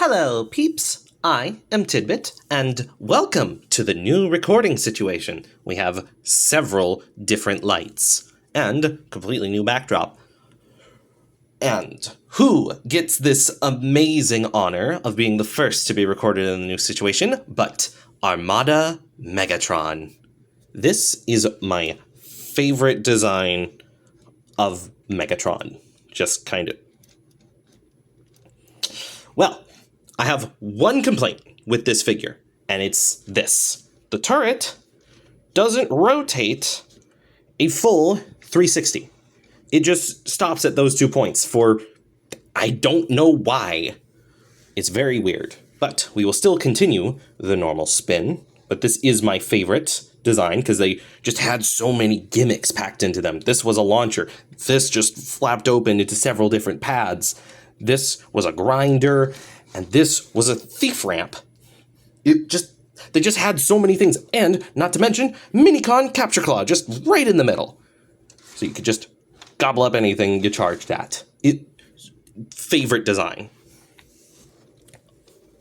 Hello, peeps! I am Tidbit, and welcome to the new recording situation. We have several different lights, and completely new backdrop. And who gets this amazing honor of being the first to be recorded in the new situation but Armada Megatron. This is my favorite design of Megatron. Just kind of... Well, I have one complaint with this figure, and it's this. The turret doesn't rotate a full 360. It just stops at those 2 points for... I don't know why. It's very weird. But we will still continue the normal spin. But this is my favorite design because they just had so many gimmicks packed into them. This was a launcher. This just flapped open into several different pads. This was a grinder. And this was a thief ramp. They just had so many things. And, not to mention, Minicon Capture Claw, just right in the middle. So you could just gobble up anything you charged at. Favorite design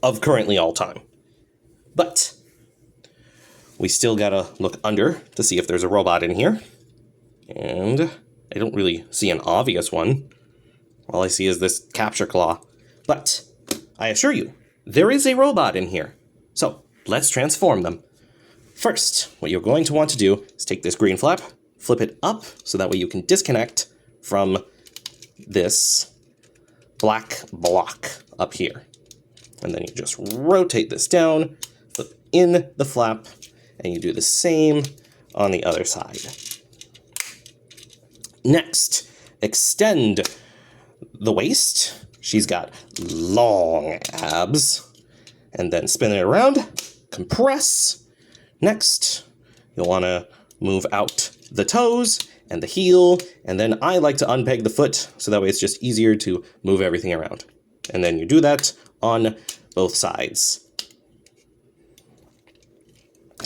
of currently all time. But we still gotta look under to see if there's a robot in here. And I don't really see an obvious one. All I see is this Capture Claw. But I assure you, there is a robot in here. So let's transform them. First, what you're going to want to do is take this green flap, flip it up, so that way you can disconnect from this black block up here. And then you just rotate this down, flip in the flap, and you do the same on the other side. Next, extend the waist. She's got long abs. And then spin it around, compress. Next, you'll want to move out the toes and the heel, and then I like to unpeg the foot, so that way it's just easier to move everything around. And then you do that on both sides.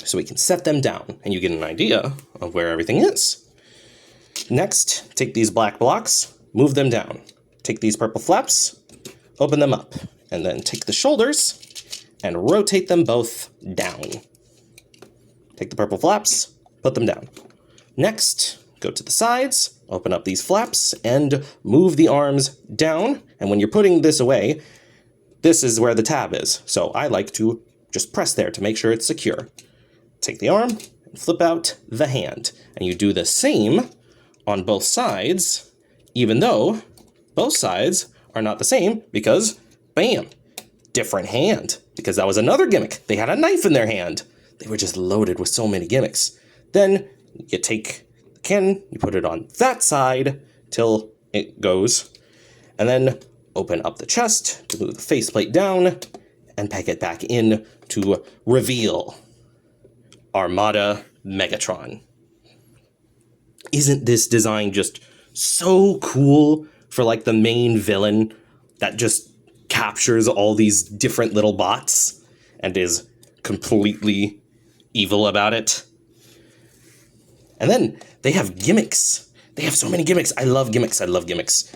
So we can set them down, and you get an idea of where everything is. Next, take these black blocks, move them down. Take these purple flaps, open them up, and then take the shoulders and rotate them both down. Take the purple flaps, put them down. Next, go to the sides, open up these flaps, and move the arms down. And when you're putting this away, this is where the tab is. So I like to just press there to make sure it's secure. Take the arm and flip out the hand. And you do the same on both sides, even though both sides are not the same because, bam, different hand. Because that was another gimmick. They had a knife in their hand. They were just loaded with so many gimmicks. Then you take the cannon, you put it on that side till it goes, and then open up the chest to move the faceplate down and peg it back in to reveal Armada Megatron. Isn't this design just so cool for like the main villain that just captures all these different little bots and is completely evil about it? And then they have gimmicks. They have so many gimmicks. I love gimmicks. I love gimmicks.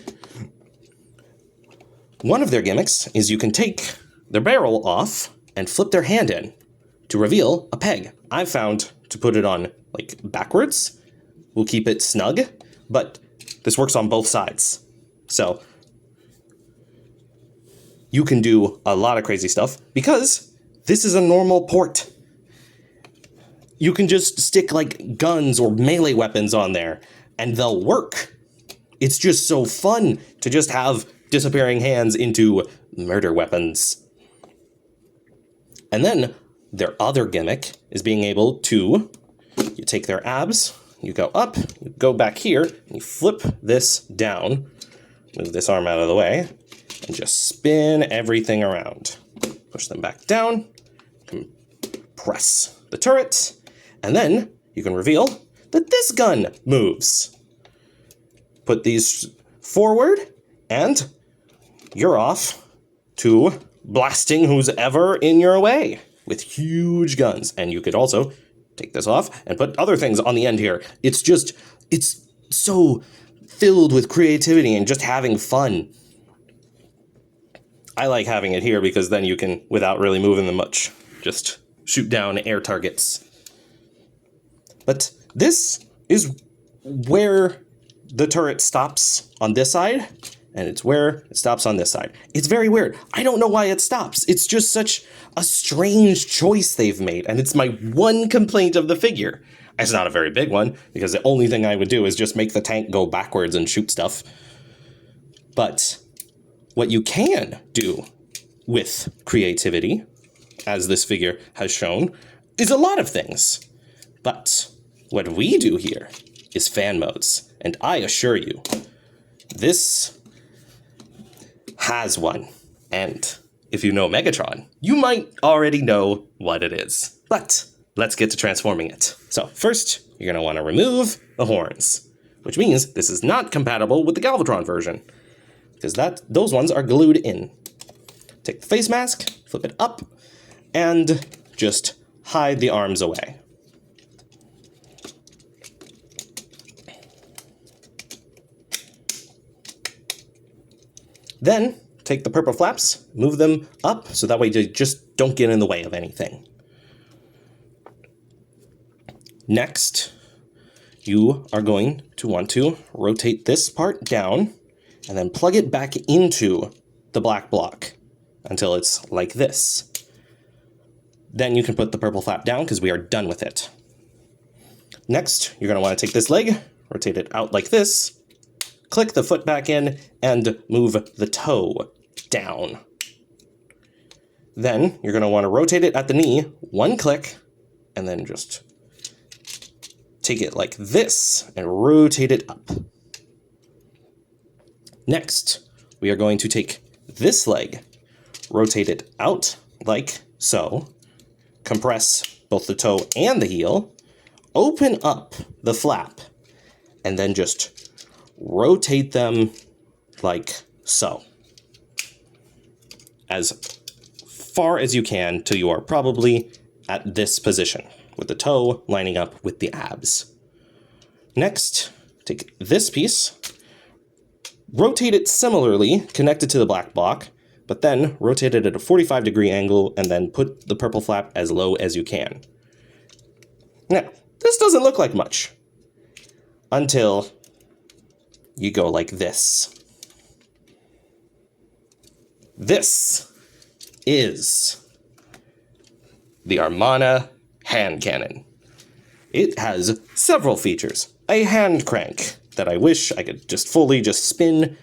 One of their gimmicks is you can take their barrel off and flip their hand in to reveal a peg. I've found to put it on like backwards will keep it snug, but this works on both sides. So you can do a lot of crazy stuff because this is a normal port. You can just stick like guns or melee weapons on there and they'll work. It's just so fun to just have disappearing hands into murder weapons. And then their other gimmick is being able to, you take their abs, you go up, you go back here, and you flip this down, move this arm out of the way, and just spin everything around. Push them back down, compress the turret, and then you can reveal that this gun moves. Put these forward, and you're off to blasting who's ever in your way with huge guns. And you could also take this off and put other things on the end here. It's so filled with creativity and just having fun. I like having it here because then you can, without really moving them much, just shoot down air targets. But this is where the turret stops on this side, and it's where it stops on this side. It's very weird. I don't know why it stops. It's just such a strange choice they've made, and it's my one complaint of the figure. It's not a very big one, because the only thing I would do is just make the tank go backwards and shoot stuff. But what you can do with creativity, as this figure has shown, is a lot of things. But what we do here is fan modes, and I assure you, this has one. And if you know Megatron, you might already know what it is. But let's get to transforming it. So first, you're going to want to remove the horns, which means this is not compatible with the Galvatron version, because those ones are glued in. Take the face mask, flip it up, and just hide the arms away. Then, take the purple flaps, move them up, so that way they just don't get in the way of anything. Next, you are going to want to rotate this part down, and then plug it back into the black block until it's like this. Then you can put the purple flap down because we are done with it. Next, you're going to want to take this leg, rotate it out like this, click the foot back in, and move the toe down. Then you're going to want to rotate it at the knee, one click, and then just take it like this and rotate it up. Next, we are going to take this leg, rotate it out like so, compress both the toe and the heel, open up the flap, and then just rotate them like so. As far as you can till you are probably at this position, with the toe lining up with the abs. Next, take this piece, rotate it similarly, connected to the black block, but then rotate it at a 45-degree angle and then put the purple flap as low as you can. Now, this doesn't look like much until you go like this. This is the Armada hand cannon. It has several features. A hand crank that I wish I could just fully spin,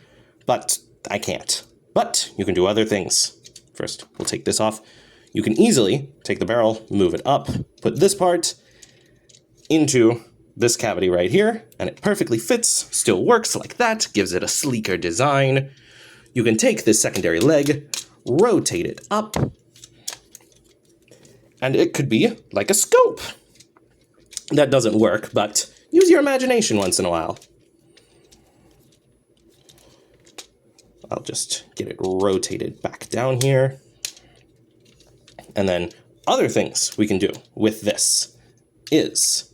but I can't. But you can do other things. First, we'll take this off. You can easily take the barrel, move it up, put this part into this cavity right here, and it perfectly fits, still works like that, gives it a sleeker design. You can take this secondary leg, rotate it up, and it could be like a scope. That doesn't work, but use your imagination once in a while. I'll just get it rotated back down here. And then other things we can do with this is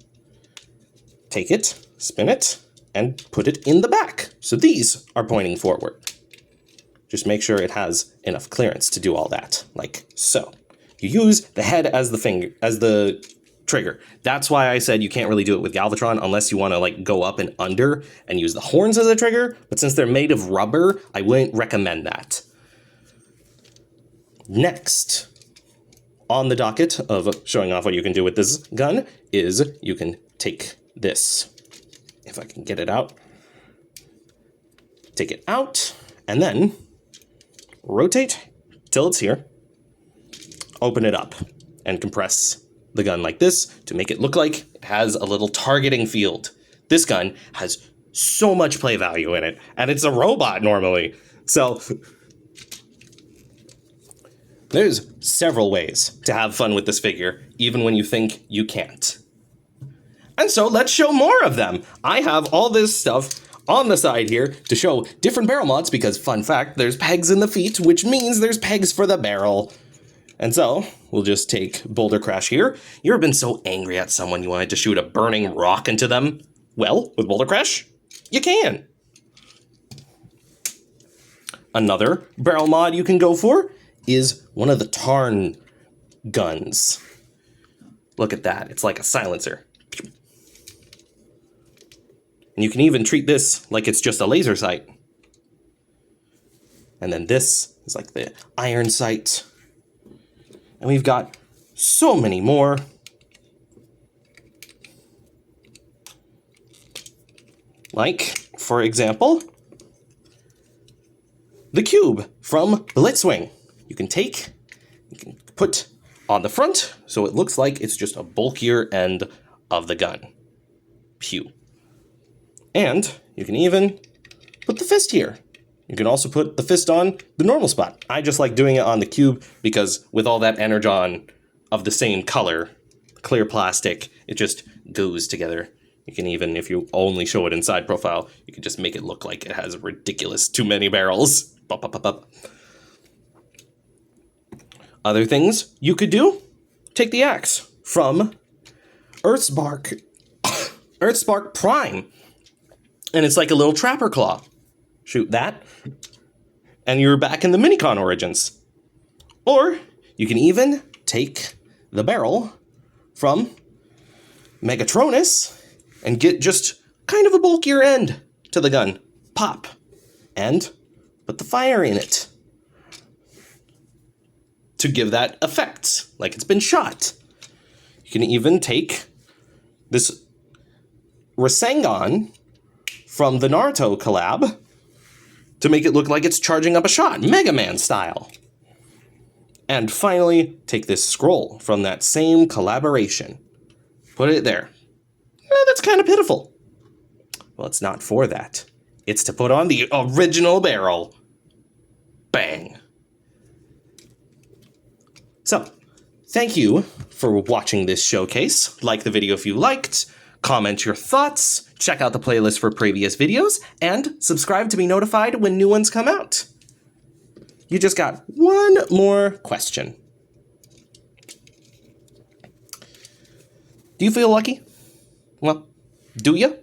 take it, spin it, and put it in the back. So these are pointing forward. Just make sure it has enough clearance to do all that, like so. You use the head as the trigger. That's why I said you can't really do it with Galvatron unless you want to like go up and under and use the horns as a trigger, but since they're made of rubber, I wouldn't recommend that. Next on the docket of showing off what you can do with this gun is you can take this, if I can get it out, take it out, and then rotate till it's here, open it up, and compress the gun like this to make it look like it has a little targeting field. This gun has so much play value in it, and it's a robot normally. So there's several ways to have fun with this figure, even when you think you can't. And so let's show more of them. I have all this stuff on the side here to show different barrel mods because, fun fact, there's pegs in the feet, which means there's pegs for the barrel. And so we'll just take Boulder Crash here. You ever been so angry at someone you wanted to shoot a burning rock into them? Well, with Boulder Crash, you can. Another barrel mod you can go for is one of the Tarn guns. Look at that. It's like a silencer. And you can even treat this like it's just a laser sight. And then this is like the iron sight. And we've got so many more. Like, for example, the cube from Blitzwing. You can put on the front so it looks like it's just a bulkier end of the gun. Pew. And you can even put the fist here. You can also put the fist on the normal spot. I just like doing it on the cube because with all that energon of the same color, clear plastic, it just goes together. You can even, if you only show it in side profile, you can just make it look like it has ridiculous too many barrels. Bup, bup, bup, bup. Other things you could do, take the axe from Earthspark Prime. And it's like a little trapper claw. Shoot that, and you're back in the Minicon Origins. Or you can even take the barrel from Megatronus and get just kind of a bulkier end to the gun. Pop. And put the fire in it to give that effect, like it's been shot. You can even take this Rasengan from the Naruto collab to make it look like it's charging up a shot, Mega Man style. And finally, take this scroll from that same collaboration. Put it there. That's kind of pitiful. Well, it's not for that. It's to put on the original barrel. Bang. So, thank you for watching this showcase. Like the video if you liked. Comment your thoughts. Check out the playlist for previous videos. And subscribe to be notified when new ones come out. You just got one more question. Do you feel lucky? Well, do you?